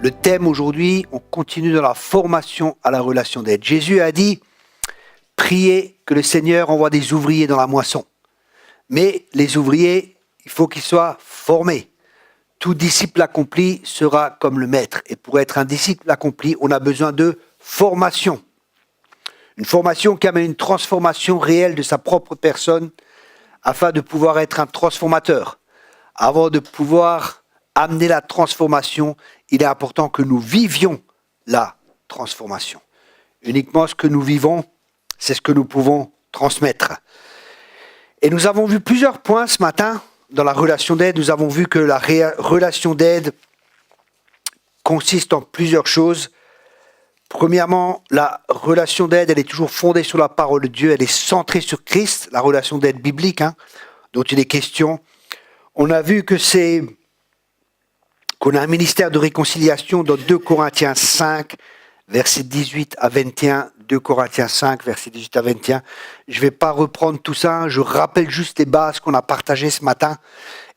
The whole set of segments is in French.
Le thème aujourd'hui, on continue dans la formation à la relation d'aide. Jésus a dit, priez que le Seigneur envoie des ouvriers dans la moisson. Mais les ouvriers, il faut qu'ils soient formés. Tout disciple accompli sera comme le maître. Et pour être un disciple accompli, on a besoin de formation. Une formation qui amène une transformation réelle de sa propre personne afin de pouvoir être un transformateur. Avant de pouvoir amener la transformation, il est important que nous vivions la transformation. Uniquement ce que nous vivons, c'est ce que nous pouvons transmettre. Et nous avons vu plusieurs points ce matin dans la relation d'aide. Nous avons vu que la relation d'aide consiste en plusieurs choses. Premièrement, la relation d'aide, elle est toujours fondée sur la parole de Dieu. Elle est centrée sur Christ, la relation d'aide biblique, dont il est question. On a vu qu'on a un ministère de réconciliation dans 2 Corinthiens 5, versets 18 à 21. 2 Corinthiens 5, versets 18 à 21. Je ne vais pas reprendre tout ça, je rappelle juste les bases qu'on a partagées ce matin.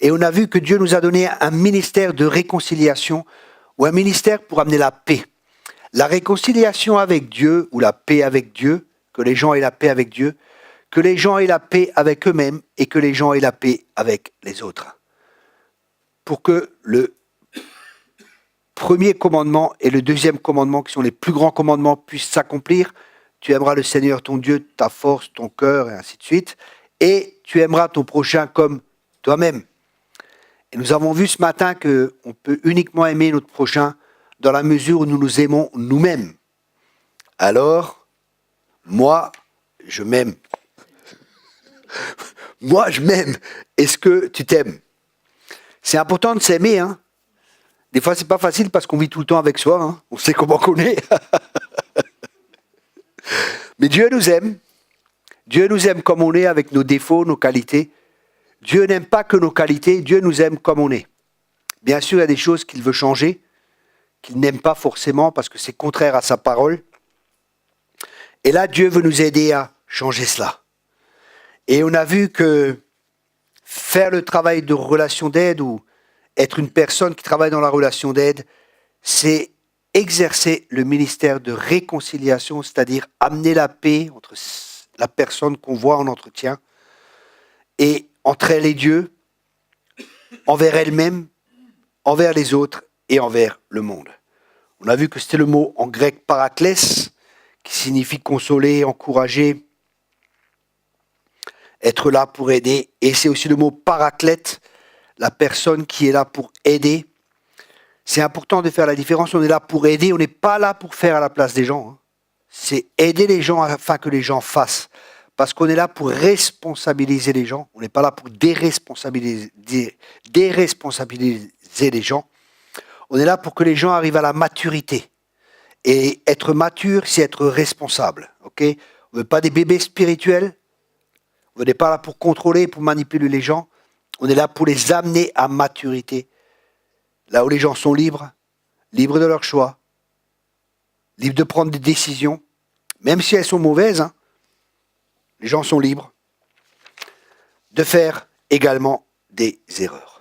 Et on a vu que Dieu nous a donné un ministère de réconciliation, ou un ministère pour amener la paix. La réconciliation avec Dieu, ou la paix avec Dieu, que les gens aient la paix avec Dieu, que les gens aient la paix avec eux-mêmes, et que les gens aient la paix avec les autres. Pour que le premier commandement et le deuxième commandement, qui sont les plus grands commandements, puissent s'accomplir. Tu aimeras le Seigneur ton Dieu, ta force, ton cœur, et ainsi de suite. Et tu aimeras ton prochain comme toi-même. Et nous avons vu ce matin qu'on peut uniquement aimer notre prochain dans la mesure où nous nous aimons nous-mêmes. Alors, moi, je m'aime. Moi, je m'aime. Est-ce que tu t'aimes? C'est important de s'aimer, Des fois, c'est pas facile parce qu'on vit tout le temps avec soi. On sait comment qu'on est. Mais Dieu nous aime. Dieu nous aime comme on est, avec nos défauts, nos qualités. Dieu n'aime pas que nos qualités. Dieu nous aime comme on est. Bien sûr, il y a des choses qu'il veut changer, qu'il n'aime pas forcément parce que c'est contraire à sa parole. Et là, Dieu veut nous aider à changer cela. Et on a vu que faire le travail de relation d'aide ou être une personne qui travaille dans la relation d'aide, c'est exercer le ministère de réconciliation, c'est-à-dire amener la paix entre la personne qu'on voit en entretien et entre elle et Dieu, envers elle-même, envers les autres et envers le monde. On a vu que c'était le mot en grec paraklès, qui signifie consoler, encourager, être là pour aider. Et c'est aussi le mot paraclète, la personne qui est là pour aider. C'est important de faire la différence. On est là pour aider, on n'est pas là pour faire à la place des gens. C'est aider les gens afin que les gens fassent. Parce qu'on est là pour responsabiliser les gens. On n'est pas là pour déresponsabiliser les gens. On est là pour que les gens arrivent à la maturité. Et être mature, c'est être responsable. Okay? On ne veut pas des bébés spirituels. On n'est pas là pour contrôler, pour manipuler les gens. On est là pour les amener à maturité. Là où les gens sont libres, libres de leur choix, libres de prendre des décisions, même si elles sont mauvaises, les gens sont libres de faire également des erreurs.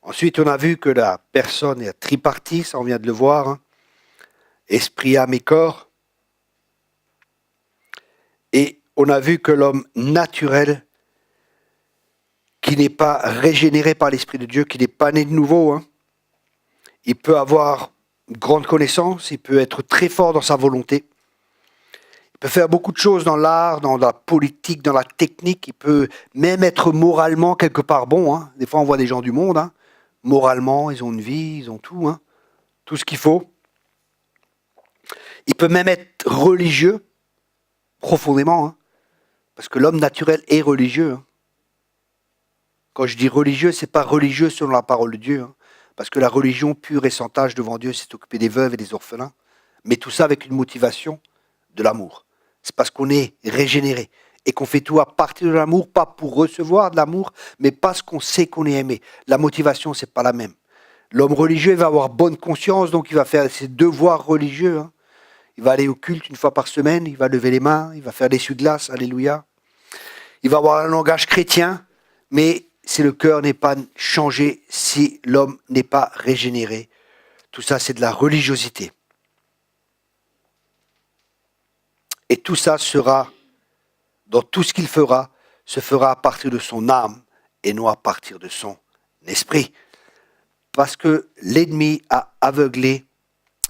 Ensuite, on a vu que la personne est tripartie, ça on vient de le voir, esprit, âme et corps. Et on a vu que l'homme naturel, qui n'est pas régénéré par l'Esprit de Dieu, qui n'est pas né de nouveau, il peut avoir une grande connaissance, il peut être très fort dans sa volonté, il peut faire beaucoup de choses dans l'art, dans la politique, dans la technique, il peut même être moralement quelque part bon. Des fois on voit des gens du monde, moralement, ils ont une vie, ils ont tout, tout ce qu'il faut. Il peut même être religieux, profondément, parce que l'homme naturel est religieux. Quand je dis religieux, c'est pas religieux selon la parole de Dieu, parce que la religion pure et sans tâche devant Dieu, c'est s'occuper des veuves et des orphelins, mais tout ça avec une motivation de l'amour. C'est parce qu'on est régénéré et qu'on fait tout à partir de l'amour, pas pour recevoir de l'amour, mais parce qu'on sait qu'on est aimé. La motivation, c'est pas la même. L'homme religieux va avoir bonne conscience, donc il va faire ses devoirs religieux. Il va aller au culte une fois par semaine, il va lever les mains, il va faire des essuie-glaces, alléluia. Il va avoir un langage chrétien, mais si le cœur n'est pas changé, si l'homme n'est pas régénéré, tout ça c'est de la religiosité. Et tout ça sera, dans tout ce qu'il fera, se fera à partir de son âme et non à partir de son esprit. Parce que l'ennemi a aveuglé,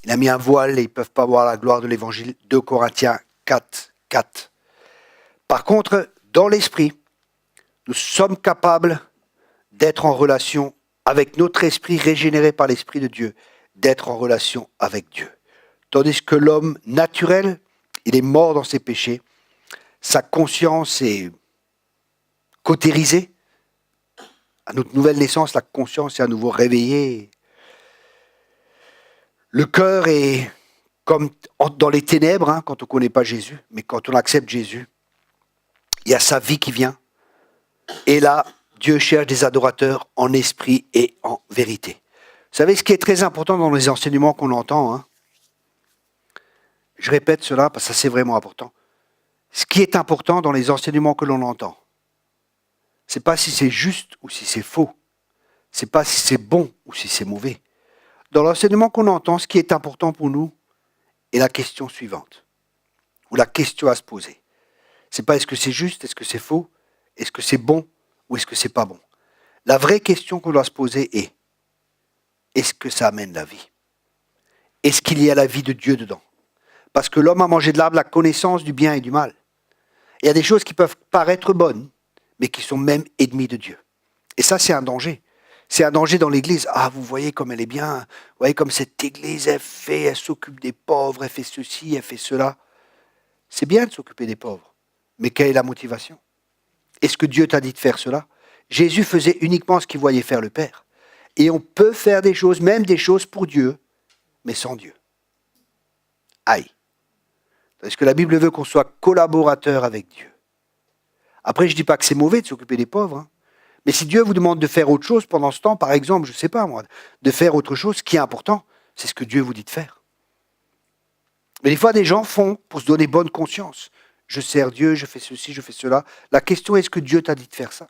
il a mis un voile et ils ne peuvent pas voir la gloire de l'évangile. 2 Corinthiens 4, 4. Par contre, dans l'esprit, nous sommes capables d'être en relation avec notre esprit régénéré par l'Esprit de Dieu, d'être en relation avec Dieu. Tandis que l'homme naturel, il est mort dans ses péchés, sa conscience est cautérisée. À notre nouvelle naissance, la conscience est à nouveau réveillée. Le cœur est comme dans les ténèbres, quand on ne connaît pas Jésus, mais quand on accepte Jésus, il y a sa vie qui vient. Et là, Dieu cherche des adorateurs en esprit et en vérité. Vous savez ce qui est très important dans les enseignements qu'on entend, je répète cela parce que ça c'est vraiment important. Ce qui est important dans les enseignements que l'on entend, c'est pas si c'est juste ou si c'est faux. C'est pas si c'est bon ou si c'est mauvais. Dans l'enseignement qu'on entend, ce qui est important pour nous est la question suivante, ou la question à se poser. C'est pas est-ce que c'est juste, est-ce que c'est faux, est-ce que c'est bon ou est-ce que c'est pas bon. La vraie question qu'on doit se poser est, est-ce que ça amène la vie? Est-ce qu'il y a la vie de Dieu dedans? Parce que l'homme a mangé de l'arbre de la connaissance du bien et du mal. Il y a des choses qui peuvent paraître bonnes, mais qui sont même ennemies de Dieu. Et ça, c'est un danger. C'est un danger dans l'église. Ah, vous voyez comme elle est bien. Vous voyez comme cette église, elle s'occupe des pauvres, elle fait ceci, elle fait cela. C'est bien de s'occuper des pauvres. Mais quelle est la motivation? Est-ce que Dieu t'a dit de faire cela? Jésus faisait uniquement ce qu'il voyait faire le Père. Et on peut faire des choses, même des choses pour Dieu, mais sans Dieu. Aïe. Parce que la Bible veut qu'on soit collaborateur avec Dieu. Après, je ne dis pas que c'est mauvais de s'occuper des pauvres. Mais si Dieu vous demande de faire autre chose pendant ce temps, par exemple, je ne sais pas moi, de faire autre chose, ce qui est important, c'est ce que Dieu vous dit de faire. Mais des fois, des gens font pour se donner bonne conscience. Je sers Dieu, je fais ceci, je fais cela. La question est, est-ce que Dieu t'a dit de faire ça?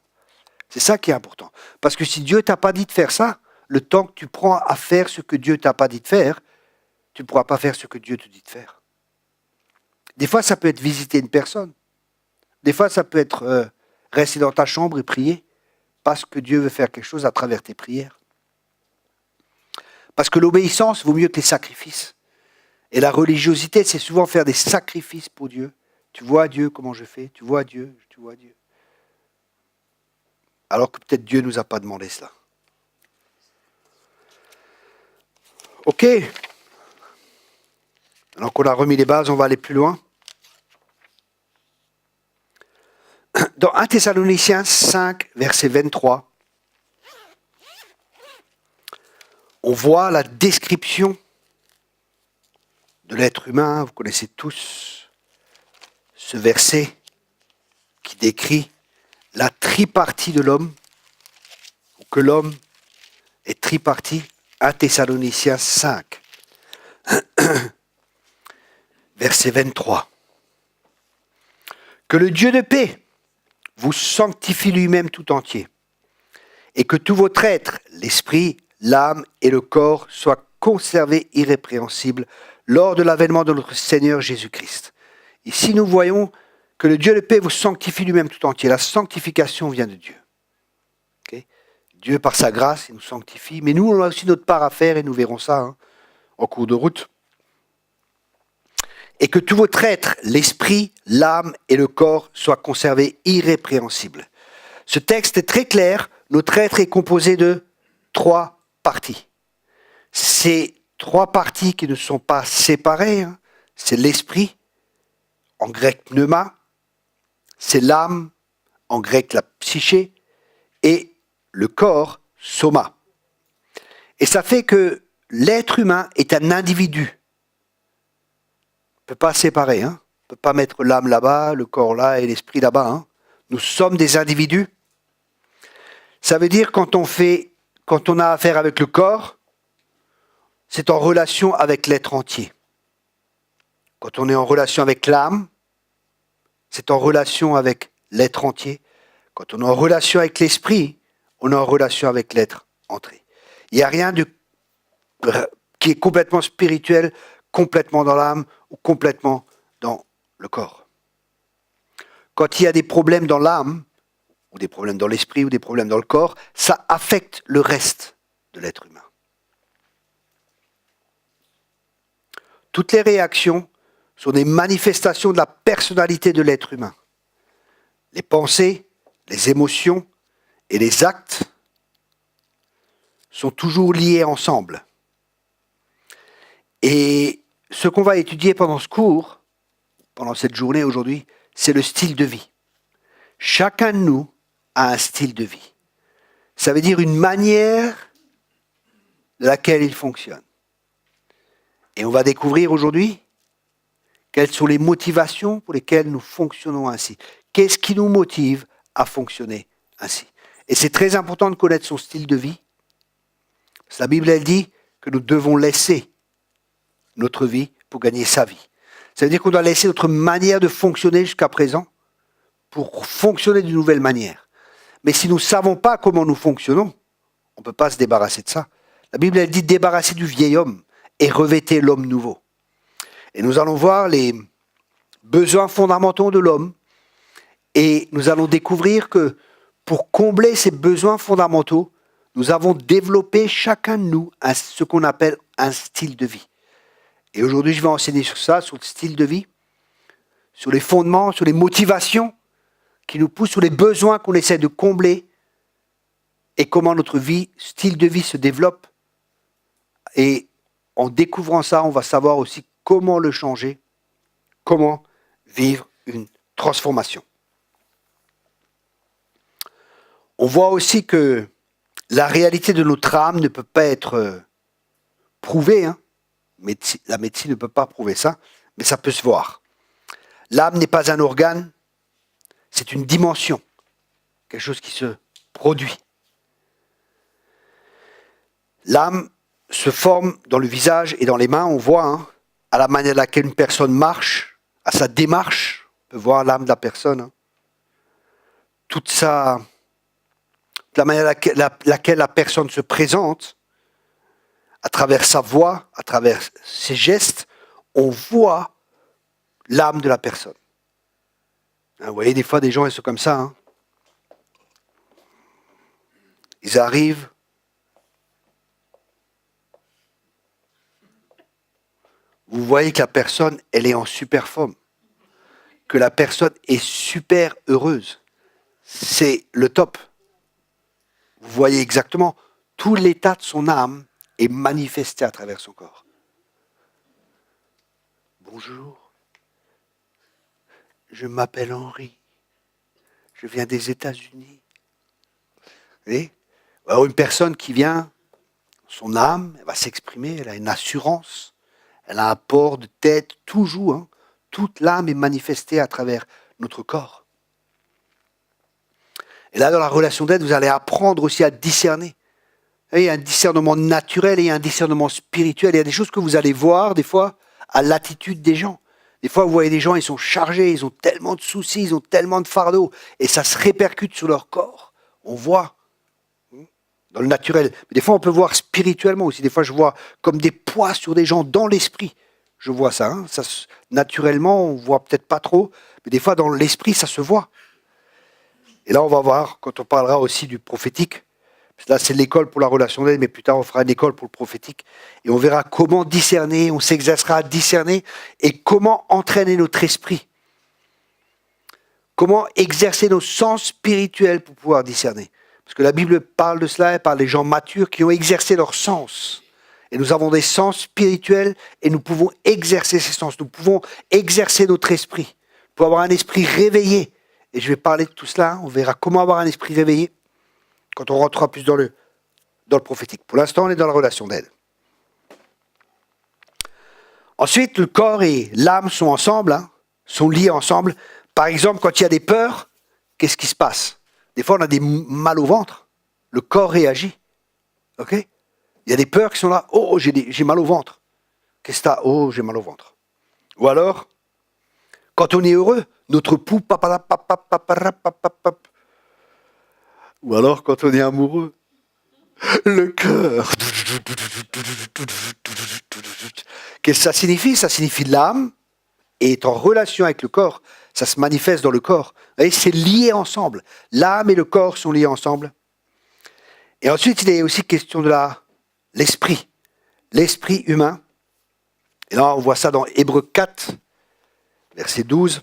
C'est ça qui est important. Parce que si Dieu t'a pas dit de faire ça, le temps que tu prends à faire ce que Dieu t'a pas dit de faire, tu ne pourras pas faire ce que Dieu te dit de faire. Des fois, ça peut être visiter une personne. Des fois, ça peut être rester dans ta chambre et prier. Parce que Dieu veut faire quelque chose à travers tes prières. Parce que l'obéissance vaut mieux que les sacrifices. Et la religiosité, c'est souvent faire des sacrifices pour Dieu. Tu vois Dieu, comment je fais? Tu vois Dieu, tu vois Dieu. Alors que peut-être Dieu ne nous a pas demandé cela. Ok. Alors qu'on a remis les bases, on va aller plus loin. Dans 1 Thessaloniciens 5, verset 23, on voit la description de l'être humain. Vous connaissez tous ce verset qui décrit la tripartie de l'homme, ou que l'homme est tripartie. 1 Thessaloniciens 5, verset 23. Que le Dieu de paix vous sanctifie lui-même tout entier, et que tout votre être, l'esprit, l'âme et le corps, soient conservés irrépréhensibles lors de l'avènement de notre Seigneur Jésus-Christ. Ici, nous voyons que le Dieu de paix vous sanctifie lui-même tout entier. La sanctification vient de Dieu. Okay? Dieu, par sa grâce, il nous sanctifie, mais nous, on a aussi notre part à faire, et nous verrons ça en cours de route. Et que tout votre être, l'esprit, l'âme et le corps soient conservés irrépréhensibles. Ce texte est très clair. Notre être est composé de 3 parties. Ces 3 parties qui ne sont pas séparées, c'est l'esprit, en grec pneuma, c'est l'âme, en grec la psyché, et le corps, soma. Et ça fait que l'être humain est un individu. On ne peut pas séparer, on ne peut pas mettre l'âme là-bas, le corps là et l'esprit là-bas. Nous sommes des individus. Ça veut dire quand on a affaire avec le corps, c'est en relation avec l'être entier. Quand on est en relation avec l'âme, c'est en relation avec l'être entier. Quand on est en relation avec l'esprit, on est en relation avec l'être entier. Il n'y a rien qui est complètement spirituel, complètement dans l'âme ou complètement dans le corps. Quand il y a des problèmes dans l'âme, ou des problèmes dans l'esprit, ou des problèmes dans le corps, ça affecte le reste de l'être humain. Toutes les réactions sont des manifestations de la personnalité de l'être humain. Les pensées, les émotions et les actes sont toujours liés ensemble. Et ce qu'on va étudier pendant ce cours, pendant cette journée aujourd'hui, c'est le style de vie. Chacun de nous a un style de vie. Ça veut dire une manière de laquelle il fonctionne. Et on va découvrir aujourd'hui quelles sont les motivations pour lesquelles nous fonctionnons ainsi. Qu'est-ce qui nous motive à fonctionner ainsi? Et c'est très important de connaître son style de vie. Parce que la Bible, elle dit que nous devons laisser notre vie pour gagner sa vie. Ça veut dire qu'on doit laisser notre manière de fonctionner jusqu'à présent pour fonctionner d'une nouvelle manière. Mais si nous ne savons pas comment nous fonctionnons, on ne peut pas se débarrasser de ça. La Bible, elle dit débarrasser du vieil homme et revêter l'homme nouveau. Et nous allons voir les besoins fondamentaux de l'homme et nous allons découvrir que pour combler ces besoins fondamentaux, nous avons développé chacun de nous ce qu'on appelle un style de vie. Et aujourd'hui, je vais enseigner sur ça, sur le style de vie, sur les fondements, sur les motivations qui nous poussent, sur les besoins qu'on essaie de combler et comment notre vie, style de vie se développe. Et en découvrant ça, on va savoir aussi comment le changer, comment vivre une transformation. On voit aussi que la réalité de notre âme ne peut pas être prouvée. La médecine ne peut pas prouver ça, mais ça peut se voir. L'âme n'est pas un organe, c'est une dimension, quelque chose qui se produit. L'âme se forme dans le visage et dans les mains, on voit, à la manière à laquelle une personne marche, à sa démarche, on peut voir l'âme de la personne. Toute la manière à laquelle la personne se présente, à travers sa voix, à travers ses gestes, on voit l'âme de la personne. Vous voyez, des fois, des gens, ils sont comme ça. Ils arrivent. Vous voyez que la personne, elle est en super forme. Que la personne est super heureuse. C'est le top. Vous voyez exactement tout l'état de son âme est manifesté à travers son corps. Bonjour, je m'appelle Henri, je viens des États-Unis. Vous voyez ? Alors une personne qui vient, son âme, elle va s'exprimer, elle a une assurance, elle a un port de tête, tout joue, toute l'âme est manifestée à travers notre corps. Et là, dans la relation d'aide, vous allez apprendre aussi à discerner. Il y a un discernement naturel et il y a un discernement spirituel. Il y a des choses que vous allez voir, des fois, à l'attitude des gens. Des fois, vous voyez des gens, ils sont chargés, ils ont tellement de soucis, ils ont tellement de fardeaux, et ça se répercute sur leur corps. On voit, dans le naturel. Mais des fois, on peut voir spirituellement aussi. Des fois, je vois comme des poids sur des gens dans l'esprit. Je vois ça. Naturellement, on ne voit peut-être pas trop, mais des fois, dans l'esprit, ça se voit. Et là, on va voir, quand on parlera aussi du prophétique, là, c'est l'école pour la relation d'aide, mais plus tard, on fera une école pour le prophétique. Et on verra comment discerner, on s'exercera à discerner, et comment entraîner notre esprit. Comment exercer nos sens spirituels pour pouvoir discerner. Parce que la Bible parle de cela, elle parle des gens matures qui ont exercé leurs sens. Et nous avons des sens spirituels, et nous pouvons exercer ces sens. Nous pouvons exercer notre esprit, pour avoir un esprit réveillé. Et je vais parler de tout cela, on verra comment avoir un esprit réveillé quand on rentrera plus dans le prophétique. Pour l'instant, on est dans la relation d'aide. Ensuite, le corps et l'âme sont ensemble, sont liés ensemble. Par exemple, quand il y a des peurs, qu'est-ce qui se passe? Des fois, on a des mal au ventre. Le corps réagit. Ok? Il y a des peurs qui sont là. Oh, j'ai mal au ventre. Qu'est-ce que t'as? Oh, j'ai mal au ventre. Ou alors, quand on est heureux, notre pouls, ou alors quand on est amoureux, le cœur. Qu'est-ce que ça signifie? Ça signifie l'âme est en relation avec le corps. Ça se manifeste dans le corps. Vous voyez, c'est lié ensemble. L'âme et le corps sont liés ensemble. Et ensuite, il est aussi question de l'esprit. L'esprit humain. Et là, on voit ça dans Hébreux 4, verset 12.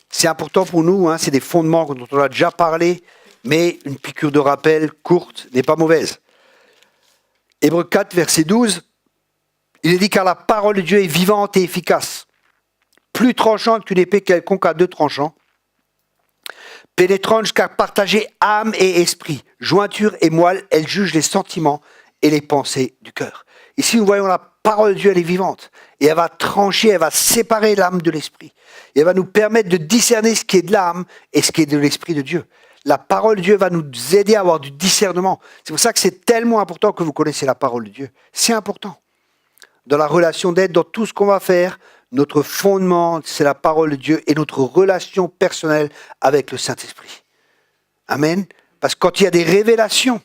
C'est important pour nous, c'est des fondements dont on a déjà parlé, mais une piqûre de rappel courte n'est pas mauvaise. Hébreux 4, verset 12, il est dit car la parole de Dieu est vivante et efficace, plus tranchante qu'une épée quelconque à deux tranchants, pénétrante jusqu'à partager âme et esprit, jointure et moelle, elle juge les sentiments et les pensées du cœur. Ici, nous voyons la parole de Dieu, elle est vivante. Et elle va trancher, elle va séparer l'âme de l'esprit. Et elle va nous permettre de discerner ce qui est de l'âme et ce qui est de l'esprit de Dieu. La parole de Dieu va nous aider à avoir du discernement. C'est pour ça que c'est tellement important que vous connaissiez la parole de Dieu. C'est important. Dans la relation d'aide, dans tout ce qu'on va faire, notre fondement, c'est la parole de Dieu et notre relation personnelle avec le Saint-Esprit. Amen. Parce que quand il y a des révélations,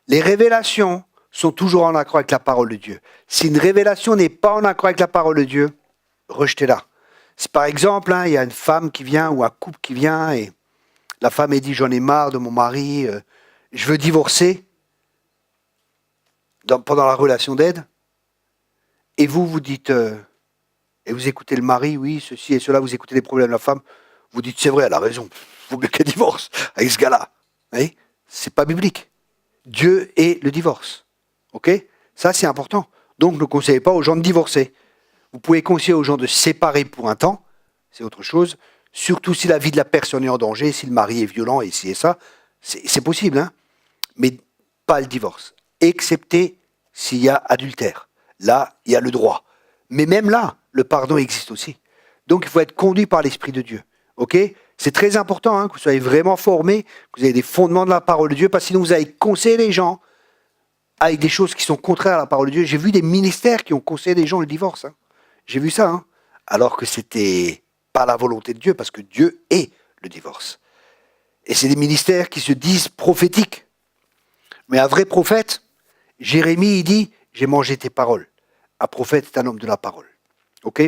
les révélations sont toujours en accord avec la parole de Dieu. Si une révélation n'est pas en accord avec la parole de Dieu, rejetez-la. Si par exemple, il y a une femme qui vient ou un couple qui vient et la femme est dit j'en ai marre de mon mari, je veux divorcer pendant la relation d'aide, et vous dites, et vous écoutez le mari, oui, ceci et cela, vous écoutez les problèmes de la femme, vous dites c'est vrai, elle a raison, il faut bien qu'elle divorce avec ce gars-là. Vous voyez, c'est pas biblique. Dieu est le divorce. Ok? Ça, c'est important. Donc, ne conseillez pas aux gens de divorcer. Vous pouvez conseiller aux gens de se séparer pour un temps, c'est autre chose, surtout si la vie de la personne est en danger, si le mari est violent et si et ça, c'est possible, mais pas le divorce. Excepté s'il y a adultère. Là, il y a le droit. Mais même là, le pardon existe aussi. Donc, il faut être conduit par l'Esprit de Dieu. Ok? C'est très important que vous soyez vraiment formés, que vous ayez des fondements de la parole de Dieu, parce que sinon vous allez conseiller les gens avec des choses qui sont contraires à la parole de Dieu. J'ai vu des ministères qui ont conseillé des gens le divorce. J'ai vu ça, alors que c'était pas la volonté de Dieu, parce que Dieu est le divorce. Et c'est des ministères qui se disent prophétiques. Mais un vrai prophète, Jérémie, il dit, j'ai mangé tes paroles. Un prophète est un homme de la parole. Ok?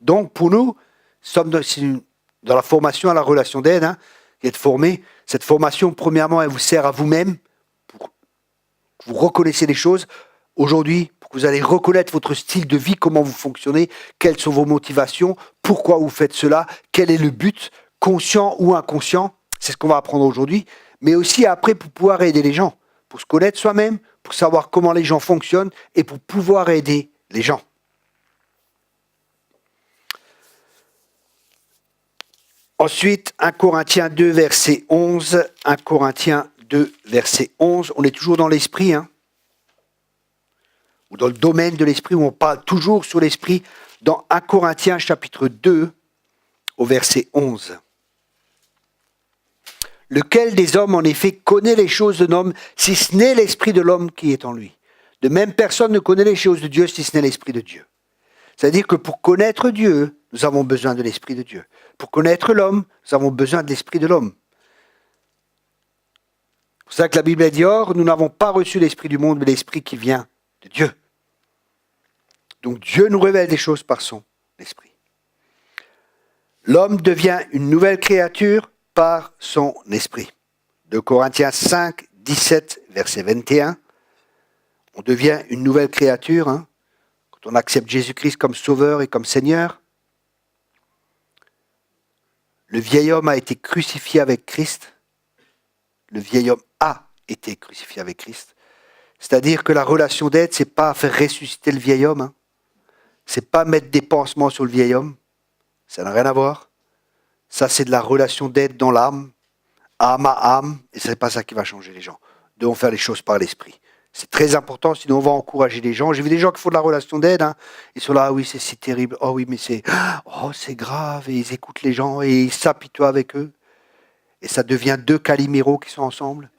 Donc, pour nous, sommes dans la formation à la relation d'aide, être formé. Cette formation, premièrement, elle vous sert à vous-même, pour que vous reconnaissiez les choses. Aujourd'hui, pour que vous allez reconnaître votre style de vie, comment vous fonctionnez, quelles sont vos motivations, pourquoi vous faites cela, quel est le but, conscient ou inconscient. C'est ce qu'on va apprendre aujourd'hui. Mais aussi après, pour pouvoir aider les gens, pour se connaître soi-même, pour savoir comment les gens fonctionnent et pour pouvoir aider les gens. Ensuite, 1 Corinthiens 2, verset 11. 1 Corinthiens 2, verset 11. On est toujours dans l'esprit, ou dans le domaine de l'esprit, où on parle toujours sur l'esprit, dans 1 Corinthiens chapitre 2, au verset 11. Lequel des hommes, en effet, connaît les choses d'un homme, si ce n'est l'esprit de l'homme qui est en lui? De même, personne ne connaît les choses de Dieu, si ce n'est l'esprit de Dieu. C'est-à-dire que pour connaître Dieu, nous avons besoin de l'esprit de Dieu. Pour connaître l'homme, nous avons besoin de l'esprit de l'homme. C'est pour ça que la Bible a dit, or, nous n'avons pas reçu l'esprit du monde, mais l'esprit qui vient de Dieu. Donc Dieu nous révèle des choses par son esprit. L'homme devient une nouvelle créature par son esprit. De Corinthiens 5, 17, verset 21. On devient une nouvelle créature, quand on accepte Jésus-Christ comme sauveur et comme Seigneur. Le vieil homme a été crucifié avec Christ. Le vieil homme a été crucifié avec Christ. C'est-à-dire que la relation d'aide, c'est pas faire ressusciter le vieil homme. C'est pas mettre des pansements sur le vieil homme. Ça n'a rien à voir. Ça, c'est de la relation d'aide dans l'âme, âme à âme, et ce n'est pas ça qui va changer les gens. Nous devons faire les choses par l'esprit. C'est très important, sinon on va encourager les gens. J'ai vu des gens qui font de la relation d'aide, ils sont là, ah oui, c'est si terrible, oh oui, mais c'est grave, et ils écoutent les gens, et ils s'apitoient avec eux. Et ça devient deux Calimero qui sont ensemble.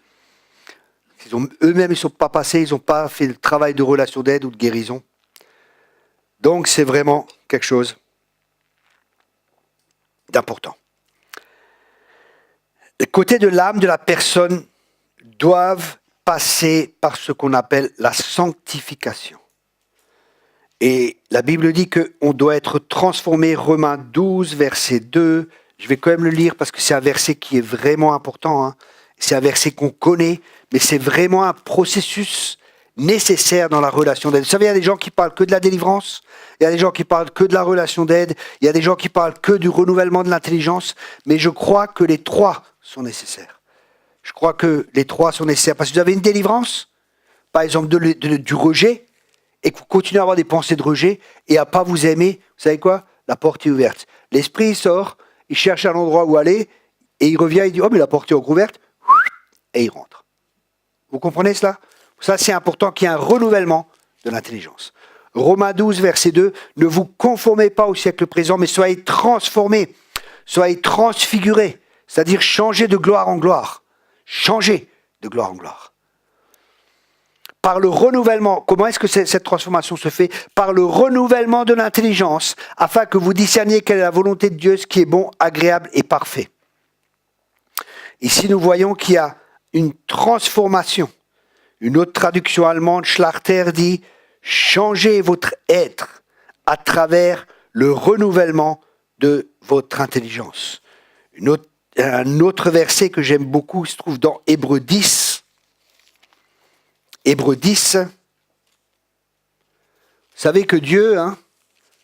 Eux-mêmes, ils ne sont pas passés, ils n'ont pas fait le travail de relation d'aide ou de guérison. Donc c'est vraiment quelque chose d'important. Les côtés de l'âme de la personne doivent passer par ce qu'on appelle la sanctification. Et la Bible dit qu'on doit être transformé, Romains 12, verset 2. Je vais quand même le lire parce que c'est un verset qui est vraiment important. Hein. C'est un verset qu'on connaît, mais c'est vraiment un processus nécessaire dans la relation d'aide. Vous savez, il y a des gens qui parlent que de la délivrance, il y a des gens qui parlent que de la relation d'aide, il y a des gens qui parlent que du renouvellement de l'intelligence, mais je crois que les trois sont nécessaires. Je crois que les trois sont nécessaires. Parce que vous avez une délivrance, par exemple du rejet, et que vous continuez à avoir des pensées de rejet et à ne pas vous aimer, vous savez quoi? La porte est ouverte. L'esprit il sort, il cherche un endroit où aller, et il revient, il dit « Oh, mais la porte est encore ouverte », et il rentre. Vous comprenez cela? Ça, c'est important qu'il y ait un renouvellement de l'intelligence. Romains 12, verset 2, « Ne vous conformez pas au siècle présent, mais soyez transformés, soyez transfigurés, c'est-à-dire changez de gloire en gloire. Changez de gloire en gloire. » Par le renouvellement, comment est-ce que cette transformation se fait? Par le renouvellement de l'intelligence, afin que vous discerniez quelle est la volonté de Dieu, ce qui est bon, agréable et parfait. Ici, nous voyons qu'il y a une transformation. Une autre traduction allemande, Schlachter, dit « Changez votre être à travers le renouvellement de votre intelligence ». Un autre verset que j'aime beaucoup se trouve dans Hébreux 10. Hébreux 10, vous savez que Dieu,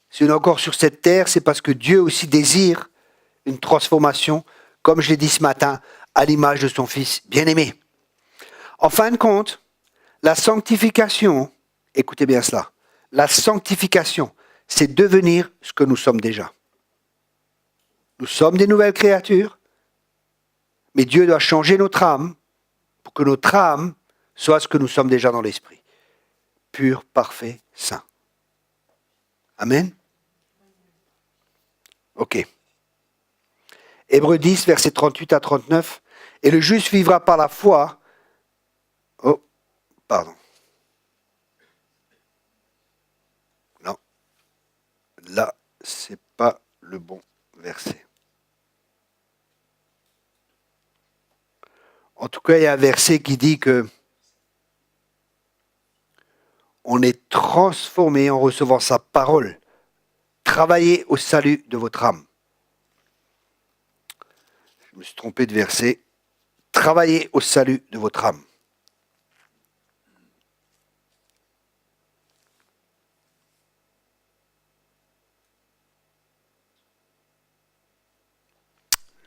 si on est encore sur cette terre, c'est parce que Dieu aussi désire une transformation, comme je l'ai dit ce matin, à l'image de son Fils bien-aimé. En fin de compte, la sanctification, écoutez bien cela, la sanctification, c'est devenir ce que nous sommes déjà. Nous sommes des nouvelles créatures, mais Dieu doit changer notre âme pour que notre âme soit ce que nous sommes déjà dans l'esprit. Pur, parfait, saint. Amen. Ok. Hébreux 10, versets 38 à 39. Et le juste vivra par la foi. Oh, pardon. Non. Là, c'est pas le bon verset. En tout cas, il y a un verset qui dit que on est transformé en recevant sa parole. Travaillez au salut de votre âme. Je me suis trompé de verset. Travaillez au salut de votre âme.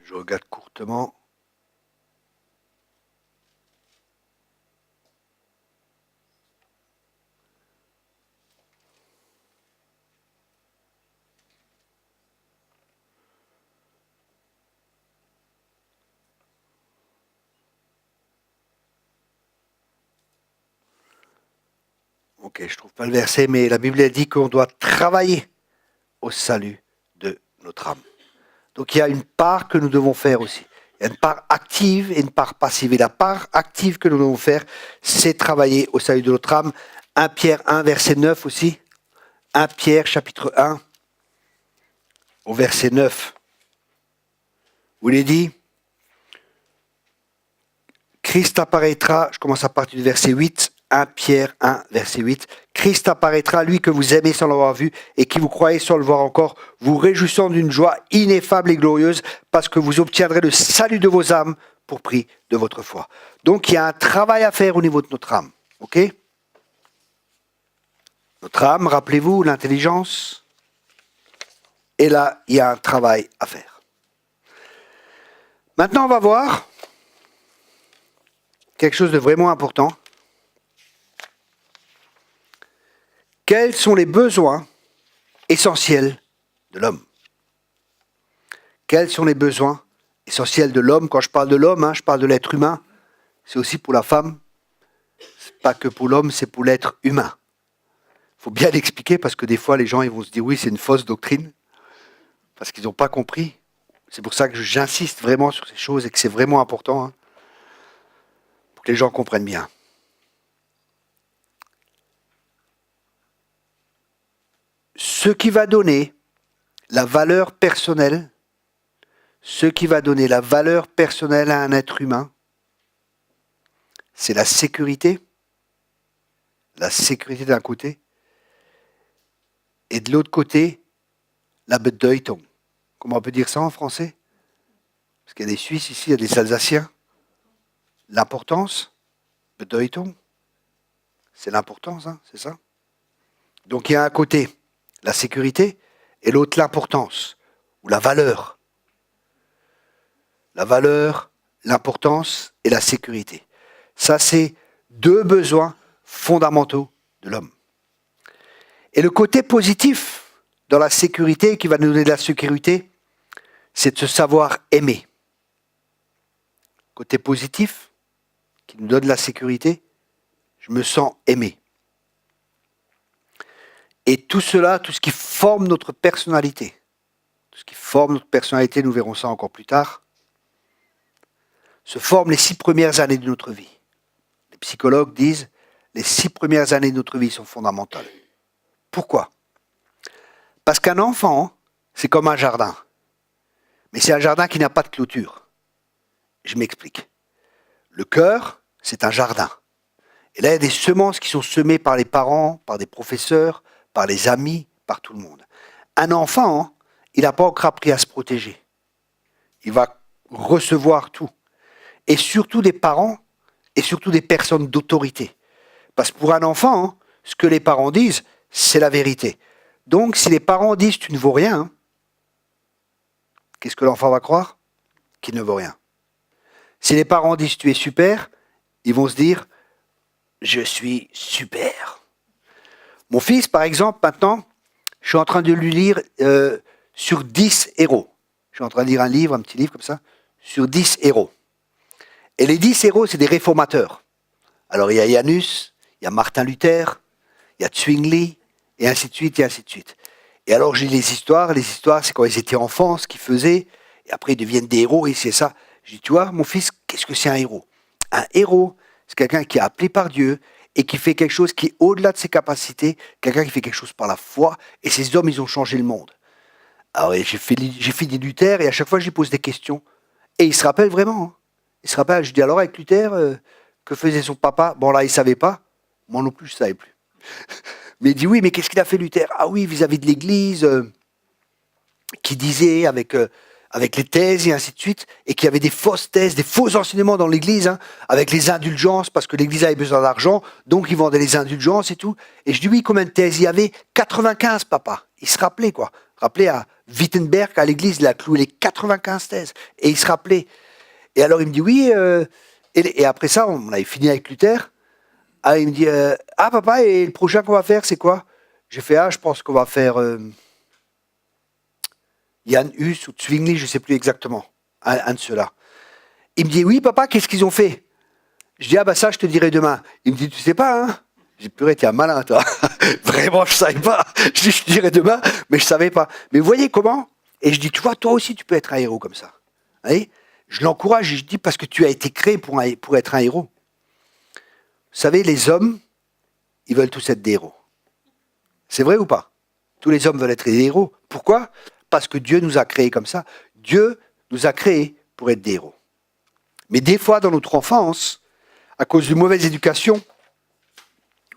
Je regarde courtement. Ok, je ne trouve pas le verset, mais la Bible dit qu'on doit travailler au salut de notre âme. Donc il y a une part que nous devons faire aussi. Il y a une part active et une part passive. Et la part active que nous devons faire, c'est travailler au salut de notre âme. 1 Pierre 1, verset 9 aussi. 1 Pierre, chapitre 1, au verset 9. Où il est dit, Christ apparaîtra, je commence à partir du verset 8, 1 Pierre 1, verset 8. Christ apparaîtra, lui que vous aimez sans l'avoir vu et qui vous croyez sans le voir encore, vous réjouissant d'une joie ineffable et glorieuse parce que vous obtiendrez le salut de vos âmes pour prix de votre foi. Donc il y a un travail à faire au niveau de notre âme. Ok? Notre âme, rappelez-vous, l'intelligence. Et là, il y a un travail à faire. Maintenant, on va voir quelque chose de vraiment important. Quels sont les besoins essentiels de l'homme? Quels sont les besoins essentiels de l'homme? Quand je parle de l'homme, je parle de l'être humain. C'est aussi pour la femme. C'est pas que pour l'homme, c'est pour l'être humain. Il faut bien l'expliquer parce que des fois, les gens ils vont se dire oui, c'est une fausse doctrine. Parce qu'ils n'ont pas compris. C'est pour ça que j'insiste vraiment sur ces choses et que c'est vraiment important. Pour que les gens comprennent bien. ce qui va donner la valeur personnelle, ce qui va donner la valeur personnelle à un être humain, c'est la sécurité d'un côté, et de l'autre côté, la Bedeutung. Comment on peut dire ça en français? Parce qu'il y a des Suisses ici, il y a des Alsaciens. L'importance, Bedeutung, c'est l'importance, hein, c'est ça? Donc il y a un côté la sécurité et l'autre l'importance, ou la valeur. La valeur, l'importance et la sécurité. Ça, c'est deux besoins fondamentaux de l'homme. Et le côté positif dans la sécurité, qui va nous donner de la sécurité, c'est de se savoir aimer. Côté positif, qui nous donne de la sécurité, je me sens aimé. Et tout cela, tout ce qui forme notre personnalité, nous verrons ça encore plus tard, se forme les 6 premières années de notre vie. Les psychologues disent, les 6 premières années de notre vie sont fondamentales. Pourquoi? Parce qu'un enfant, c'est comme un jardin. Mais c'est un jardin qui n'a pas de clôture. Je m'explique. Le cœur, c'est un jardin. Et là, il y a des semences qui sont semées par les parents, par des professeurs, par les amis, par tout le monde. Un enfant, il n'a pas encore appris à se protéger. Il va recevoir tout. Et surtout des parents, et surtout des personnes d'autorité. Parce que pour un enfant, ce que les parents disent, c'est la vérité. Donc, si les parents disent « tu ne vaux rien », qu'est-ce que l'enfant va croire? Qu'il ne vaut rien. Si les parents disent « tu es super », ils vont se dire « je suis super ». Mon fils, par exemple, maintenant, je suis en train de lui lire sur 10 héros. Je suis en train de lire un livre, un petit livre comme ça, sur 10 héros. Et les 10 héros, c'est des réformateurs. Alors, il y a Janus, il y a Martin Luther, il y a Zwingli, et ainsi de suite, et ainsi de suite. Et alors, j'ai les histoires, c'est quand ils étaient enfants, ce qu'ils faisaient, et après, ils deviennent des héros, et c'est ça. Je dis, tu vois, mon fils, qu'est-ce que c'est un héros? Un héros, c'est quelqu'un qui est appelé par Dieu, et qui fait quelque chose qui est au-delà de ses capacités, quelqu'un qui fait quelque chose par la foi, et ces hommes, ils ont changé le monde. Alors, j'ai fini Luther, et à chaque fois, je lui pose des questions. Et il se rappelle vraiment. Hein. Il se rappelle, je dis, alors avec Luther, que faisait son papa? Bon, là, il ne savait pas. Moi non plus, je ne savais plus. Mais il dit, oui, mais qu'est-ce qu'il a fait Luther? Ah oui, vis-à-vis de l'Église, qui disait avec les thèses et ainsi de suite, et qu'il y avait des fausses thèses, des faux enseignements dans l'Église, hein, avec les indulgences, parce que l'Église avait besoin d'argent, donc ils vendaient les indulgences et tout. Et je dis, oui, combien de thèses? Il y avait 95, papa. Il se rappelait, quoi. Rappelait à Wittenberg, à l'Église, il a cloué les 95 thèses. Et il se rappelait. Et alors il me dit, oui, et après ça, on avait fini avec Luther. Ah, il me dit, ah papa, et le prochain qu'on va faire, c'est quoi? J'ai fait, ah, je pense qu'on va faire... Jan Hus ou Zwingli, je ne sais plus exactement, un de ceux-là. Il me dit, oui papa, qu'est-ce qu'ils ont fait? Je dis, ah bah ça, je te dirai demain. Il me dit, tu sais pas, hein? J'ai dit, purée, t'es un malin, toi. Vraiment, je ne savais pas. Je dis, je te dirai demain, mais je ne savais pas. Mais vous voyez comment? Et je dis, tu vois, toi aussi, tu peux être un héros comme ça. Vous voyez? Je l'encourage et je dis, parce que tu as été créé pour être un héros. Vous savez, les hommes, ils veulent tous être des héros. C'est vrai ou pas? Tous les hommes veulent être des héros. Pourquoi? Parce que Dieu nous a créés comme ça. Dieu nous a créés pour être des héros. Mais des fois, dans notre enfance, à cause d'une mauvaise éducation,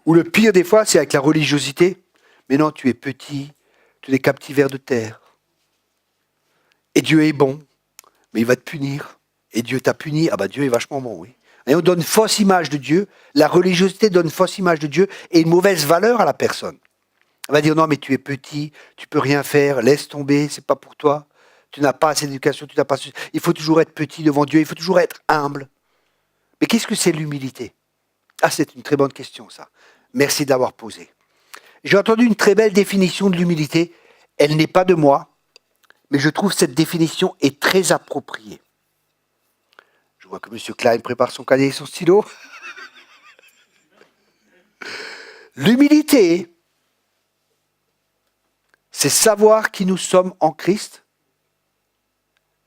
ou le pire des fois, c'est avec la religiosité. Mais non, tu es petit, tu es qu'un petit ver de terre. Et Dieu est bon, mais il va te punir. Et Dieu t'a puni, ah bah Dieu est vachement bon, oui. Et on donne une fausse image de Dieu. La religiosité donne une fausse image de Dieu et une mauvaise valeur à la personne. On va dire, non, mais tu es petit, tu peux rien faire, laisse tomber, c'est pas pour toi. Tu n'as pas assez d'éducation, tu n'as pas... Il faut toujours être petit devant Dieu, il faut toujours être humble. Mais qu'est-ce que c'est l'humilité? Ah, c'est une très bonne question, ça. Merci d'avoir posé. J'ai entendu une très belle définition de l'humilité. Elle n'est pas de moi, mais je trouve cette définition est très appropriée. Je vois que M. Klein prépare son cahier et son stylo. L'humilité, c'est savoir qui nous sommes en Christ.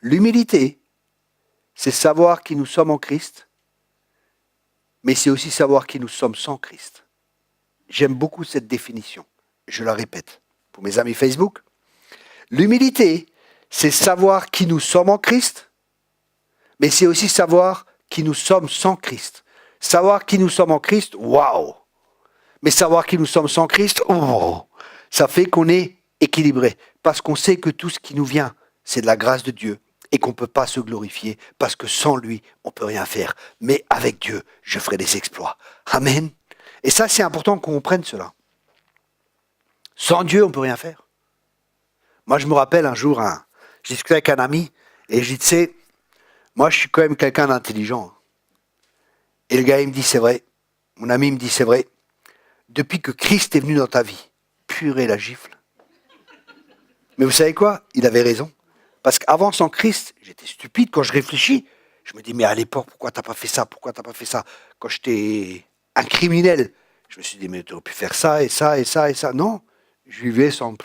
L'humilité, c'est savoir qui nous sommes en Christ, mais c'est aussi savoir qui nous sommes sans Christ. J'aime beaucoup cette définition, je la répète. pour mes amis Facebook. L'humilité, c'est savoir qui nous sommes en Christ, mais c'est aussi savoir qui nous sommes sans Christ. Savoir qui nous sommes en Christ, waouh! Mais savoir qui nous sommes sans Christ, oh, ça fait qu'on est équilibré. Parce qu'on sait que tout ce qui nous vient, c'est de la grâce de Dieu. Et qu'on ne peut pas se glorifier, parce que sans lui, on ne peut rien faire. Mais avec Dieu, je ferai des exploits. Amen. Et ça, c'est important qu'on comprenne cela. Sans Dieu, on ne peut rien faire. Moi, je me rappelle un jour, j'ai discuté avec un ami, et je lui dis, tu sais, moi, je suis quand même quelqu'un d'intelligent. Et le gars, il me dit, c'est vrai. Mon ami me dit, c'est vrai. Depuis que Christ est venu dans ta vie, purée la gifle. Mais vous savez quoi? Il avait raison. Parce qu'avant, sans Christ, j'étais stupide. Quand je réfléchis, je me dis, mais à l'époque, pourquoi t'as pas fait ça? Pourquoi t'as pas fait ça? Quand j'étais un criminel, je me suis dit, mais tu aurais pu faire ça, et ça, et ça, et ça. Non, je vivais en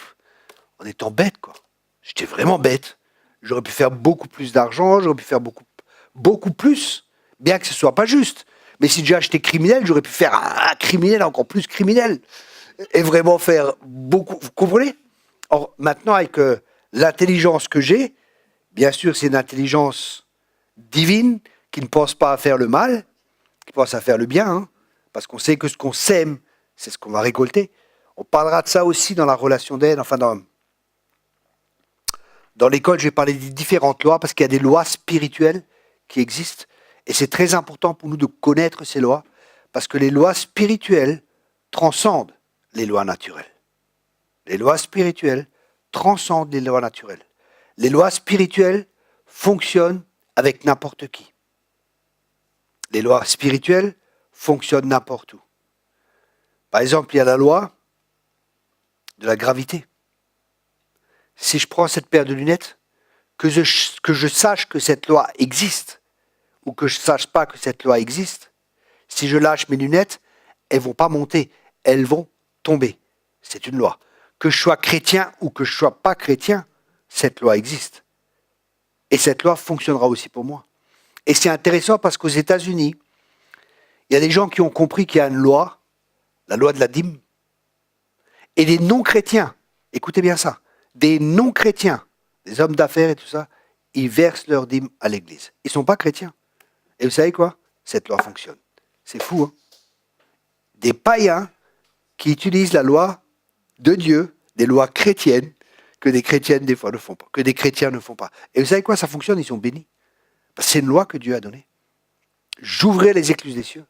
étant bête, quoi. J'étais vraiment bête. J'aurais pu faire beaucoup plus d'argent, j'aurais pu faire beaucoup plus, bien que ce soit pas juste. Mais si déjà j'étais criminel, j'aurais pu faire un criminel encore plus criminel. Et vraiment faire beaucoup. Vous comprenez? Or, maintenant, avec l'intelligence que j'ai, bien sûr, c'est une intelligence divine qui ne pense pas à faire le mal, qui pense à faire le bien, hein, parce qu'on sait que ce qu'on sème, c'est ce qu'on va récolter. On parlera de ça aussi dans la relation d'aide, enfin dans l'école, je vais parler des différentes lois, parce qu'il y a des lois spirituelles qui existent, et c'est très important pour nous de connaître ces lois, parce que les lois spirituelles transcendent les lois naturelles. Les lois spirituelles transcendent les lois naturelles. Les lois spirituelles fonctionnent avec n'importe qui. Les lois spirituelles fonctionnent n'importe où. Par exemple, il y a la loi de la gravité. Si je prends cette paire de lunettes, que je sache que cette loi existe, ou que je ne sache pas que cette loi existe, si je lâche mes lunettes, elles ne vont pas monter, elles vont tomber. C'est une loi. Que je sois chrétien ou que je ne sois pas chrétien, cette loi existe. Et cette loi fonctionnera aussi pour moi. Et c'est intéressant parce qu'aux États-Unis, il y a des gens qui ont compris qu'il y a une loi, la loi de la dîme, et des non-chrétiens, écoutez bien ça, des non-chrétiens, des hommes d'affaires et tout ça, ils versent leur dîme à l'église. Ils ne sont pas chrétiens. Et vous savez quoi? Cette loi fonctionne. C'est fou, hein? Des païens qui utilisent la loi de Dieu, des lois chrétiennes, que des chrétiennes des fois ne font pas, que des chrétiens ne font pas. Et vous savez quoi? Ça fonctionne, ils sont bénis. Parce que c'est une loi que Dieu a donnée. J'ouvrais les écluses des cieux.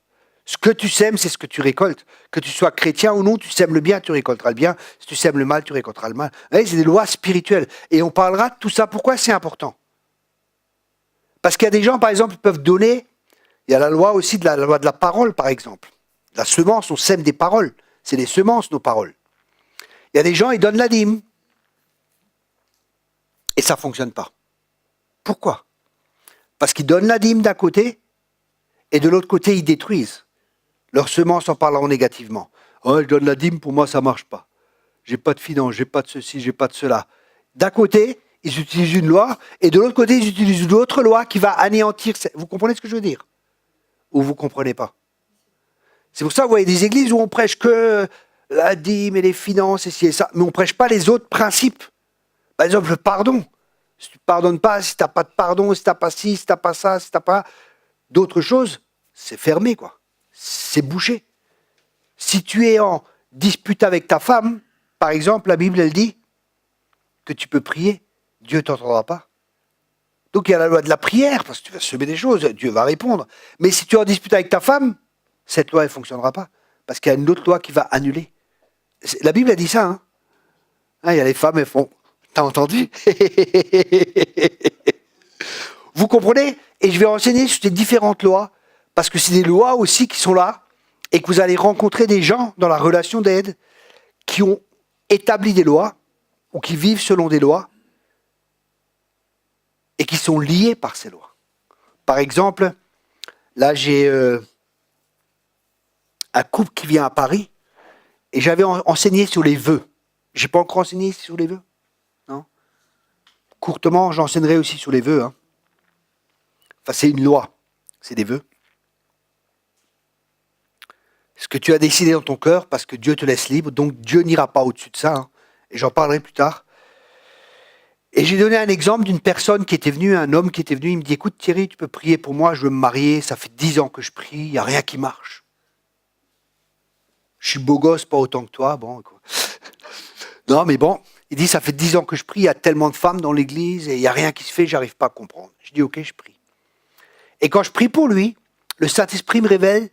Ce que tu sèmes, c'est ce que tu récoltes. Que tu sois chrétien ou non, tu sèmes le bien, tu récolteras le bien. Si tu sèmes le mal, tu récolteras le mal. Vous voyez, c'est des lois spirituelles. Et on parlera de tout ça. Pourquoi c'est important? Parce qu'il y a des gens, par exemple, qui peuvent donner. Il y a la loi aussi de la loi de la parole, par exemple. La semence, on sème des paroles. C'est des semences, nos paroles. Il y a des gens, ils donnent la dîme. Et ça ne fonctionne pas. Pourquoi? Parce qu'ils donnent la dîme d'un côté, et de l'autre côté, ils détruisent leurs semences en parlant négativement. Oh, je donne la dîme, pour moi, ça ne marche pas. J'ai pas de finance, j'ai pas de ceci, j'ai pas de cela. D'un côté, ils utilisent une loi, et de l'autre côté, ils utilisent une autre loi qui va anéantir. Vous comprenez ce que je veux dire? Ou vous ne comprenez pas? C'est pour ça que vous voyez des églises où on prêche que la dîme et les finances et ci et ça, mais on ne prêche pas les autres principes. Par exemple, le pardon. Si tu ne pardonnes pas, si tu n'as pas de pardon, si tu n'as pas ci, si tu n'as pas ça, si tu n'as pas d'autres choses, c'est fermé, quoi. C'est bouché. Si tu es en dispute avec ta femme, par exemple, la Bible, elle dit que tu peux prier, Dieu ne t'entendra pas. Donc il y a la loi de la prière, parce que tu vas semer des choses, Dieu va répondre. Mais si tu es en dispute avec ta femme, cette loi, elle ne fonctionnera pas. Parce qu'il y a une autre loi qui va annuler. La Bible a dit ça, hein. Il y a les femmes, elles font... T'as entendu? Vous comprenez? Et je vais renseigner sur ces différentes lois, parce que c'est des lois aussi qui sont là, et que vous allez rencontrer des gens dans la relation d'aide qui ont établi des lois, ou qui vivent selon des lois, et qui sont liés par ces lois. Par exemple, là j'ai un couple qui vient à Paris, et j'avais enseigné sur les vœux. J'ai pas encore enseigné sur les vœux? Non? Courtement, j'enseignerai aussi sur les vœux. Hein. Enfin, c'est une loi. C'est des vœux. Ce que tu as décidé dans ton cœur, parce que Dieu te laisse libre, donc Dieu n'ira pas au-dessus de ça. Hein. Et j'en parlerai plus tard. Et j'ai donné un exemple d'une personne qui était venue, un homme qui était venu, il me dit, écoute Thierry, tu peux prier pour moi, je veux me marier, ça fait 10 ans que je prie, il n'y a rien qui marche. Je suis beau gosse, pas autant que toi, bon. Quoi. Non, mais bon, il dit, ça fait 10 ans que je prie, il y a tellement de femmes dans l'église, et il n'y a rien qui se fait, j'arrive pas à comprendre. Je dis, ok, je prie. Et quand je prie pour lui, le Saint-Esprit me révèle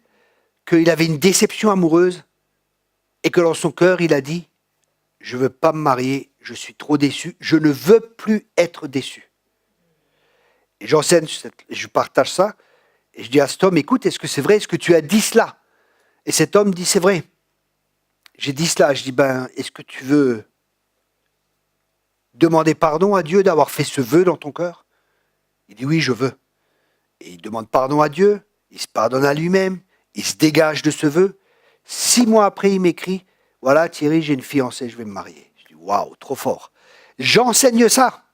qu'il avait une déception amoureuse, et que dans son cœur, il a dit, je ne veux pas me marier, je suis trop déçu, je ne veux plus être déçu. Et j'enseigne, je partage ça, et je dis à cet homme, écoute, est-ce que c'est vrai, est-ce que tu as dit cela? Et cet homme dit, c'est vrai. J'ai dit cela, je dis, est-ce que tu veux demander pardon à Dieu d'avoir fait ce vœu dans ton cœur? Il dit, oui, je veux. Et il demande pardon à Dieu, il se pardonne à lui-même, il se dégage de ce vœu. 6 mois après, il m'écrit, voilà Thierry, j'ai une fiancée, je vais me marier. Je dis, waouh, trop fort. J'enseigne ça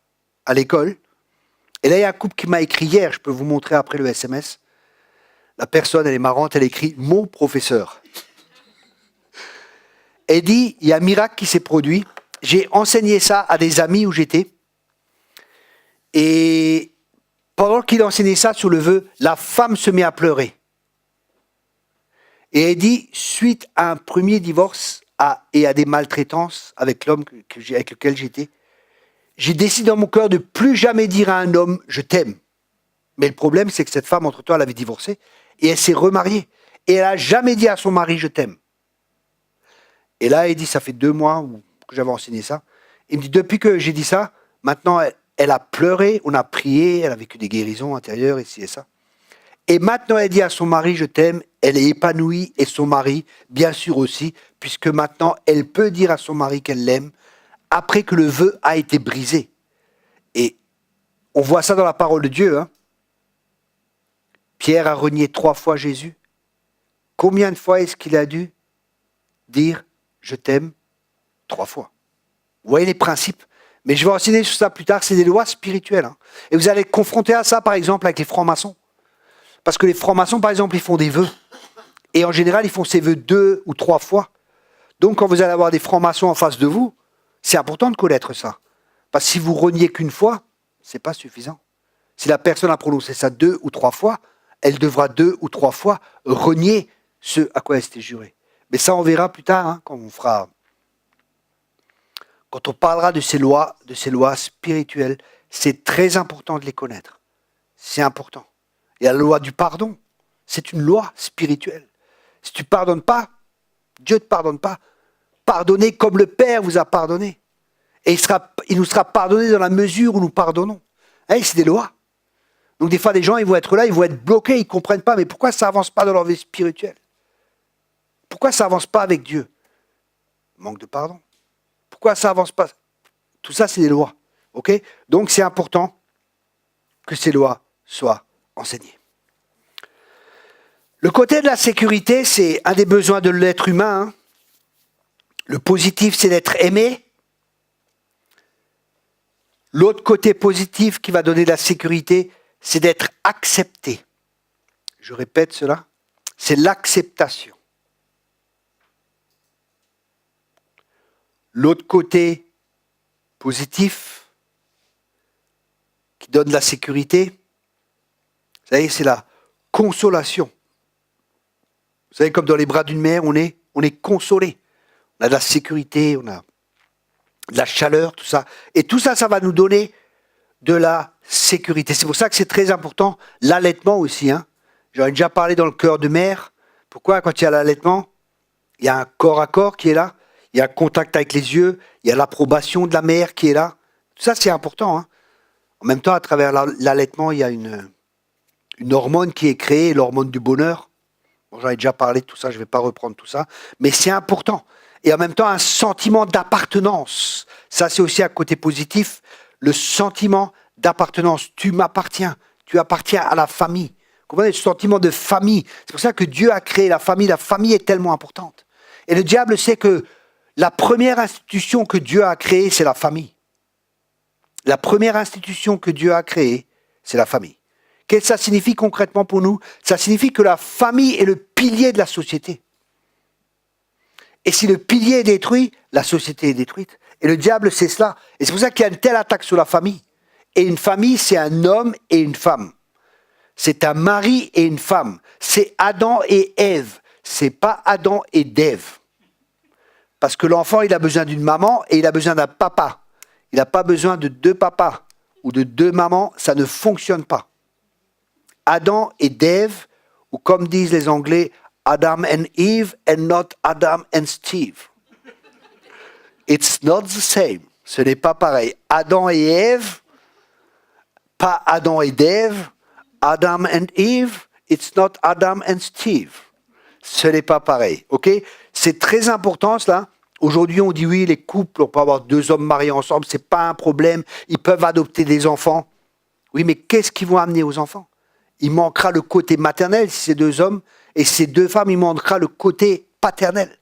à l'école. Et là, il y a un couple qui m'a écrit hier, je peux vous montrer après le SMS. La personne, elle est marrante, elle écrit « Mon professeur ». Elle dit, il y a un miracle qui s'est produit. J'ai enseigné ça à des amis où j'étais. Et pendant qu'il enseignait ça sur le vœu, la femme se met à pleurer. Et elle dit, suite à un premier divorce et à des maltraitances avec l'homme avec lequel j'étais, j'ai décidé dans mon cœur de plus jamais dire à un homme « je t'aime ». Mais le problème, c'est que cette femme, entre-temps, elle avait divorcé et elle s'est remariée. Et elle n'a jamais dit à son mari « je t'aime ». Et là, elle dit, ça fait 2 mois que j'avais enseigné ça. Il me dit, depuis que j'ai dit ça, maintenant, elle a pleuré, on a prié, elle a vécu des guérisons intérieures, ici et ça. Et maintenant, elle dit à son mari, je t'aime, elle est épanouie, et son mari, bien sûr aussi, puisque maintenant, elle peut dire à son mari qu'elle l'aime, après que le vœu a été brisé. Et on voit ça dans la parole de Dieu. Hein. Pierre a renié 3 fois Jésus. Combien de fois est-ce qu'il a dû dire « je t'aime » 3 fois. Vous voyez les principes. Mais je vais enseigner sur ça plus tard, c'est des lois spirituelles. Hein. Et vous allez être confronté à ça, par exemple, avec les francs-maçons. Parce que les francs-maçons, par exemple, ils font des vœux. Et en général, ils font ces vœux 2 ou 3 fois. Donc, quand vous allez avoir des francs-maçons en face de vous, c'est important de connaître ça. Parce que si vous reniez qu'une fois, c'est pas suffisant. Si la personne a prononcé ça 2 ou 3 fois, elle devra 2 ou 3 fois renier ce à quoi elle s'était jurée. Mais ça, on verra plus tard, hein, quand on parlera de ces lois spirituelles. C'est très important de les connaître. C'est important. Et la loi du pardon, c'est une loi spirituelle. Si tu ne pardonnes pas, Dieu ne te pardonne pas. Pardonnez comme le Père vous a pardonné. Et il nous sera pardonné dans la mesure où nous pardonnons. C'est des lois. Donc des fois, des gens, ils vont être là, ils vont être bloqués, ils ne comprennent pas. Mais pourquoi ça n'avance pas dans leur vie spirituelle? Pourquoi ça n'avance pas avec Dieu? Manque de pardon. Pourquoi ça n'avance pas? Tout ça, c'est des lois. Okay? Donc c'est important que ces lois soient enseignées. Le côté de la sécurité, c'est un des besoins de l'être humain. Hein. Le positif, c'est d'être aimé. L'autre côté positif qui va donner de la sécurité, c'est d'être accepté. Je répète cela, c'est l'acceptation. L'autre côté positif qui donne de la sécurité, vous savez, c'est la consolation. Vous savez, comme dans les bras d'une mère, on est consolé. On a de la sécurité, on a de la chaleur, tout ça. Et tout ça, ça va nous donner de la sécurité. C'est pour ça que c'est très important, l'allaitement aussi. Hein. J'en ai déjà parlé dans le cœur de mère. Pourquoi, quand il y a l'allaitement, il y a un corps à corps qui est là, il y a un contact avec les yeux, il y a l'approbation de la mère qui est là. Tout ça, c'est important. Hein. En même temps, à travers l'allaitement, il y a une hormone qui est créée, l'hormone du bonheur. Bon, j'en ai déjà parlé de tout ça, je ne vais pas reprendre tout ça. Mais c'est important. Et en même temps, un sentiment d'appartenance. Ça, c'est aussi un côté positif. Le sentiment d'appartenance. Tu m'appartiens. Tu appartiens à la famille. Vous comprenez, ce sentiment de famille. C'est pour ça que Dieu a créé la famille. La famille est tellement importante. Et le diable sait que la première institution que Dieu a créée, c'est la famille. La première institution que Dieu a créée, c'est la famille. Qu'est-ce que ça signifie concrètement pour nous? Ça signifie que la famille est le pilier de la société. Et si le pilier est détruit, la société est détruite. Et le diable, c'est cela. Et c'est pour ça qu'il y a une telle attaque sur la famille. Et une famille, c'est un homme et une femme. C'est un mari et une femme. C'est Adam et Ève. C'est pas Adam et d'Ève. Parce que l'enfant, il a besoin d'une maman et il a besoin d'un papa. Il n'a pas besoin de deux papas ou de deux mamans. Ça ne fonctionne pas. Adam et d'Ève, ou comme disent les Anglais, Adam and Eve and not Adam and Steve. It's not the same. Ce n'est pas pareil. Adam et Ève, pas Adam et d'Ève. Adam and Eve, it's not Adam and Steve. Ce n'est pas pareil, ok? C'est très important cela. Aujourd'hui, on dit oui, les couples, on peut avoir deux hommes mariés ensemble, c'est pas un problème. Ils peuvent adopter des enfants. Oui, mais qu'est-ce qu'ils vont amener aux enfants? Il manquera le côté maternel si c'est deux hommes, et si c'est deux femmes, il manquera le côté paternel.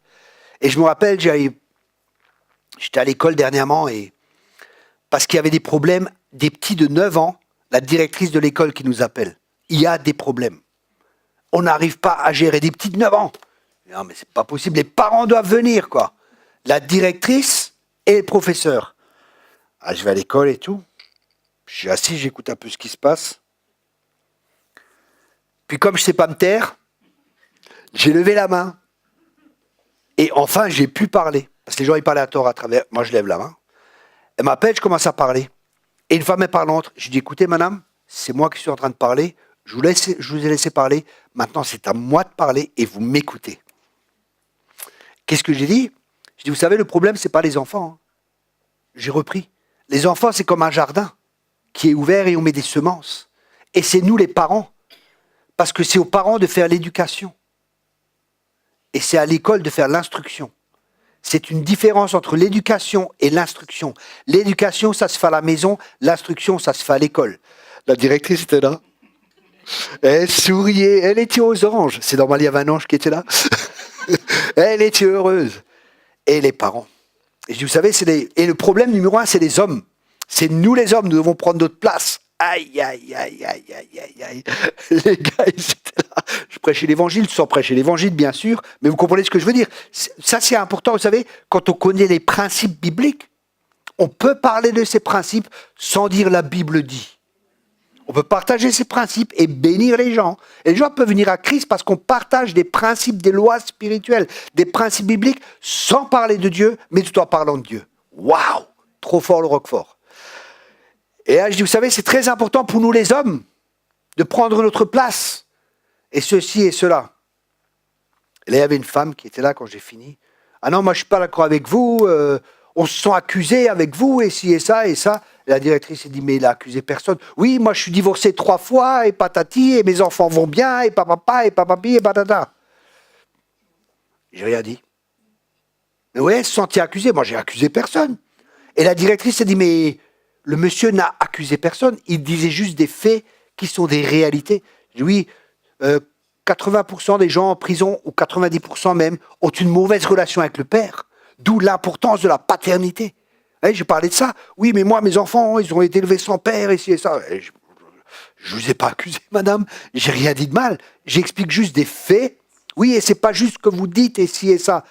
Et je me rappelle, j'étais à l'école dernièrement, et parce qu'il y avait des problèmes, des petits de 9 ans, la directrice de l'école qui nous appelle. Il y a des problèmes. On n'arrive pas à gérer des petits de 9 ans. Non, mais c'est pas possible. Les parents doivent venir, quoi. La directrice et le professeur. Ah, je vais à l'école et tout. Je suis assis, j'écoute un peu ce qui se passe. Puis comme je ne sais pas me taire, j'ai levé la main. Et enfin, j'ai pu parler. Parce que les gens, ils parlaient à tort à travers. Moi, je lève la main. Elle m'appelle, je commence à parler. Et une femme est parlante. Je dis, écoutez, madame, c'est moi qui suis en train de parler. Je vous ai laissé parler. Maintenant, c'est à moi de parler et vous m'écoutez. Qu'est-ce que j'ai dit? Je dis, vous savez, le problème, ce n'est pas les enfants. Hein. J'ai repris. Les enfants, c'est comme un jardin qui est ouvert et on met des semences. Et c'est nous, les parents. Parce que c'est aux parents de faire l'éducation. Et c'est à l'école de faire l'instruction. C'est une différence entre l'éducation et l'instruction. L'éducation, ça se fait à la maison. L'instruction, ça se fait à l'école. La directrice était là. Elle souriait. Elle était aux anges. C'est normal, il y avait un ange qui était là. Elle était heureuse. Et les parents. Et je dis, vous savez, et le problème numéro 1, c'est les hommes. C'est nous les hommes, nous devons prendre notre place. Aïe, aïe, aïe, aïe, aïe, aïe, aïe. Les gars, ils étaient là. Je prêchais l'évangile, sans prêcher l'évangile, bien sûr, mais vous comprenez ce que je veux dire. Ça, c'est important, vous savez, quand on connaît les principes bibliques, on peut parler de ces principes sans dire la Bible dit. On peut partager ces principes et bénir les gens. Et les gens peuvent venir à Christ parce qu'on partage des principes, des lois spirituelles, des principes bibliques, sans parler de Dieu, mais tout en parlant de Dieu. Waouh! Trop fort le Roquefort. Et là, je dis, vous savez, c'est très important pour nous les hommes de prendre notre place. Et ceci et cela. Et là, il y avait une femme qui était là quand j'ai fini. Ah non, moi, je ne suis pas d'accord avec vous. On se sent accusés avec vous, et ci et ça, et ça. Et la directrice s'est dit, mais il a accusé personne. Oui, moi, je suis divorcé 3 fois, et patati, et mes enfants vont bien, et papa, et papapi, et patata. J'ai rien dit. Mais ouais, elle se sentait accusée. Moi, j'ai accusé personne. Et la directrice s'est dit, mais le monsieur n'a accusé personne. Il disait juste des faits qui sont des réalités. J'ai dit, oui, 80% des gens en prison, ou 90% même, ont une mauvaise relation avec le père. D'où l'importance de la paternité. J'ai parlé de ça. Oui, mais moi, mes enfants, ils ont été élevés sans père, et ci et ça. Je ne vous ai pas accusé, madame. J'ai rien dit de mal. J'explique juste des faits. Oui, et c'est pas juste ce que vous dites, et ci et ça.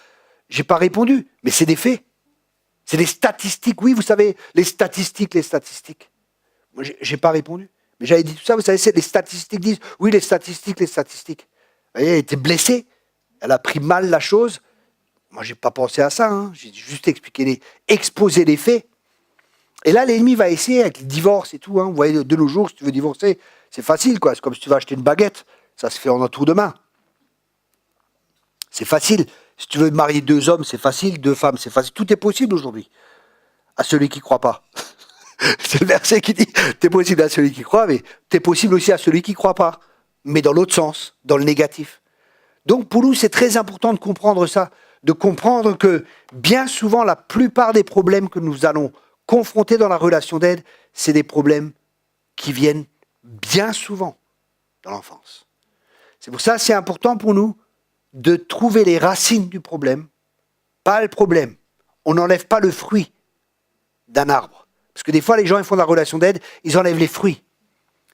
J'ai pas répondu, mais c'est des faits. C'est des statistiques. Oui, vous savez, les statistiques. Moi, j'ai pas répondu. Mais j'avais dit tout ça, vous savez, les statistiques disent, oui, les statistiques. Vous voyez, elle était blessée. Elle a pris mal la chose. Moi, j'ai pas pensé à ça. Hein. J'ai juste exposé les faits. Et là, l'ennemi va essayer avec le divorce et tout. Hein. Vous voyez, de nos jours, si tu veux divorcer, c'est facile, quoi. C'est comme si tu vas acheter une baguette. Ça se fait en un tour de main. C'est facile. Si tu veux marier 2 hommes, c'est facile. 2 femmes, c'est facile. Tout est possible aujourd'hui. À celui qui ne croit pas. C'est le verset qui dit, t'es possible à celui qui croit, mais t'es possible aussi à celui qui ne croit pas. Mais dans l'autre sens, dans le négatif. Donc pour nous, c'est très important de comprendre ça. De comprendre que bien souvent, la plupart des problèmes que nous allons confronter dans la relation d'aide, c'est des problèmes qui viennent bien souvent dans l'enfance. C'est pour ça que c'est important pour nous de trouver les racines du problème, pas le problème. On n'enlève pas le fruit d'un arbre. Parce que des fois, les gens ils font de la relation d'aide, ils enlèvent les fruits.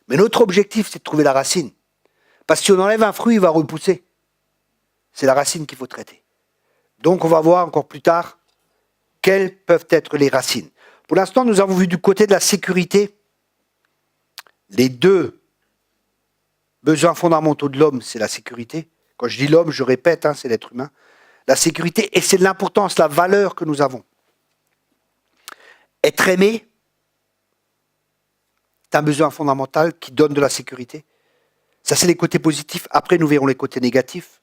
Mais notre objectif, c'est de trouver la racine. Parce que si on enlève un fruit, il va repousser. C'est la racine qu'il faut traiter. Donc, on va voir encore plus tard Quelles peuvent être les racines? Pour l'instant, nous avons vu du côté de la sécurité les deux besoins fondamentaux de l'homme, c'est la sécurité. Quand je dis l'homme, je répète, c'est l'être humain. La sécurité, et c'est de l'importance, la valeur que nous avons. Être aimé, c'est un besoin fondamental qui donne de la sécurité. Ça, c'est les côtés positifs. Après, nous verrons les côtés négatifs.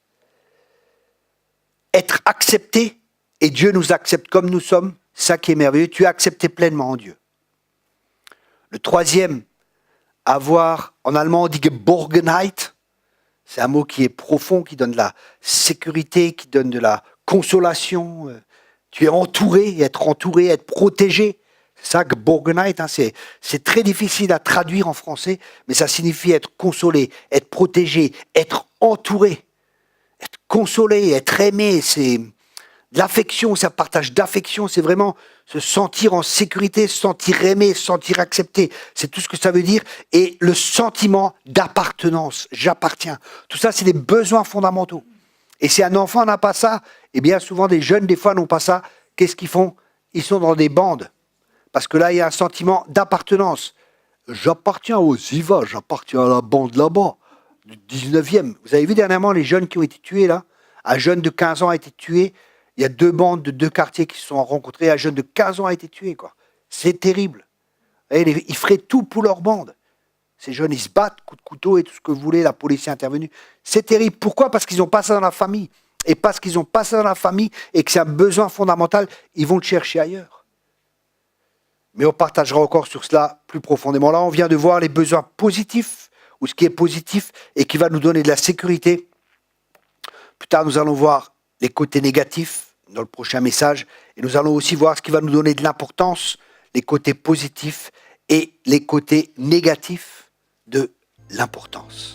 Être accepté, et Dieu nous accepte comme nous sommes, ça qui est merveilleux, tu es accepté pleinement en Dieu. Le troisième, avoir, en allemand on dit Geborgenheit, c'est un mot qui est profond, qui donne de la sécurité, qui donne de la consolation. Tu es entouré, être protégé. C'est ça, Geborgenheit, c'est très difficile à traduire en français, mais ça signifie être consolé, être protégé, être entouré, être consolé, être aimé, c'est de l'affection, c'est un partage d'affection, c'est vraiment se sentir en sécurité, se sentir aimé, se sentir accepté, c'est tout ce que ça veut dire, et le sentiment d'appartenance, j'appartiens. Tout ça, c'est des besoins fondamentaux. Et si un enfant n'a pas ça, et bien souvent des jeunes, des fois, n'ont pas ça, qu'est-ce qu'ils font? Ils sont dans des bandes. Parce que là, il y a un sentiment d'appartenance. J'appartiens aux IVA, j'appartiens à la bande là-bas, du 19e. Vous avez vu dernièrement les jeunes qui ont été tués là? Un jeune de 15 ans a été tué. Il y a deux bandes de deux quartiers qui se sont rencontrés. Un jeune de 15 ans a été tué, quoi. C'est terrible. Et ils feraient tout pour leur bande. Ces jeunes, ils se battent, coups de couteau et tout ce que vous voulez, la police est intervenue. C'est terrible. Pourquoi? Parce qu'ils n'ont pas ça dans la famille. Et parce qu'ils n'ont pas ça dans la famille et que c'est un besoin fondamental, ils vont le chercher ailleurs. Mais on partagera encore sur cela plus profondément. Là, on vient de voir les besoins positifs, ou ce qui est positif, et qui va nous donner de la sécurité. Plus tard, nous allons voir les côtés négatifs dans le prochain message, et nous allons aussi voir ce qui va nous donner de l'importance, les côtés positifs et les côtés négatifs de l'importance.